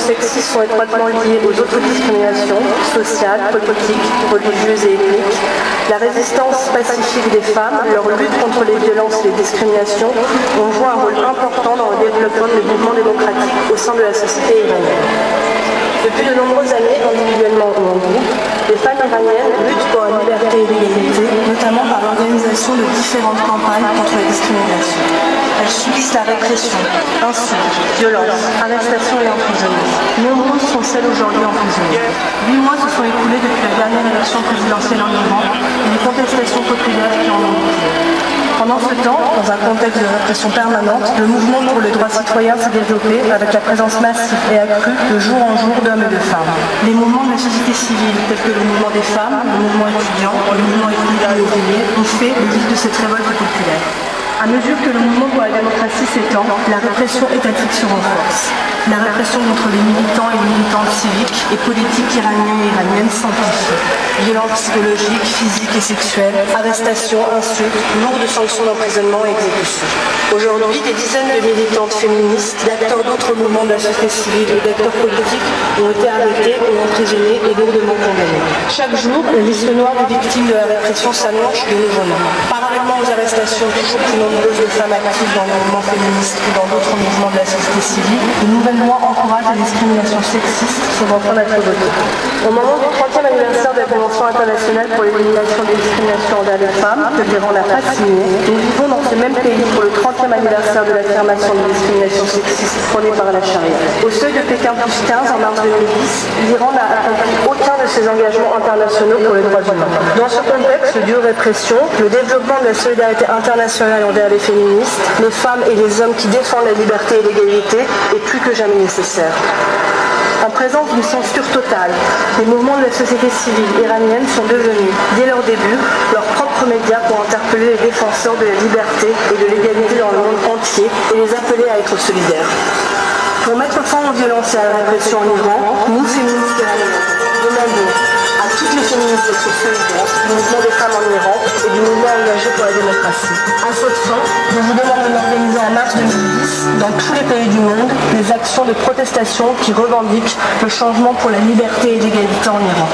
sexistes sont étroitement liées aux autres discriminations sociales, politiques, religieuses et ethniques. La résistance pacifique des femmes, leur lutte contre les violences et les discriminations ont joué un rôle important dans le développement des mouvements démocratiques au sein de la société iranienne. Depuis de nombreuses années, individuellement ou en groupe, les femmes iraniennes luttent pour la liberté et l'égalité, notamment par l'organisation de différentes campagnes contre la discrimination. Elles subissent la répression, insultes, violences, arrestations et emprisonnements. Nombreuses sont celles aujourd'hui emprisonnées. 8 mois se sont écoulés depuis la dernière élection présidentielle en Iran et les contestations populaires qui en ont découlé. Pendant ce temps, dans un contexte de répression permanente, le mouvement pour les droits citoyens s'est développé avec la présence massive et accrue de jour en jour d'hommes et de femmes. Les mouvements de la société civile, tels que le mouvement des femmes, le mouvement étudiant, le mouvement étudiant et ouvrier, ont fait le vif de cette révolte populaire. À mesure que le mouvement pour la démocratie s'étend, la répression étatique se renforce. La répression contre les militants et militantes civiques et politiques iraniens et iraniennes s'amplifie. Violences psychologiques, physiques et sexuelles, arrestations, insultes, lourdes sanctions d'emprisonnement et exécutions. Aujourd'hui, des dizaines de militantes féministes, d'acteurs d'autres mouvements de la société civile et d'acteurs politiques ont été arrêtés ou emprisonnés et lourdement condamnés. Chaque jour, la liste noire des victimes de la répression s'allonge de nouveaux noms. Parallèlement aux arrestations toujours plus nombreuses de femmes actives dans les mouvements féministes ou dans d'autres mouvements de la société civile, de nouvelles lois encouragent les discriminations sexistes sont en train d'être votées. Au moment du 30e anniversaire de la Convention internationale pour l'élimination des discriminations envers les femmes, que l'Iran n'a pas signée, nous vivons dans ce même pays pour le 30e anniversaire de l'affirmation des discriminations sexistes prônées par la charia. Au seuil de Pékin +15 en mars 2010, l'Iran n'a accompli aucun de ses engagements internationaux pour les droits humains. Dans ce contexte de dure répression, le développement de la solidarité internationale envers les féministes, les femmes et les hommes qui défendent la liberté et l'égalité est plus que jamais nécessaire. En présence d'une censure totale, les mouvements de la société civile iranienne sont devenus, dès leur début, leurs propres médias pour interpeller les défenseurs de la liberté et de l'égalité dans le monde entier et les appeler à être solidaires. Pour mettre fin aux violences et à la répression en Iran, nous, féministes iraniennes, demandons à toutes les féministes d'être solidaires du mouvement des femmes en Iran et du mouvement engagé pour la démocratie. À cette fin, je vous demande d'organiser en mars 2010, dans tous les pays du monde, des actions de protestation qui revendiquent le changement pour la liberté et l'égalité en Iran.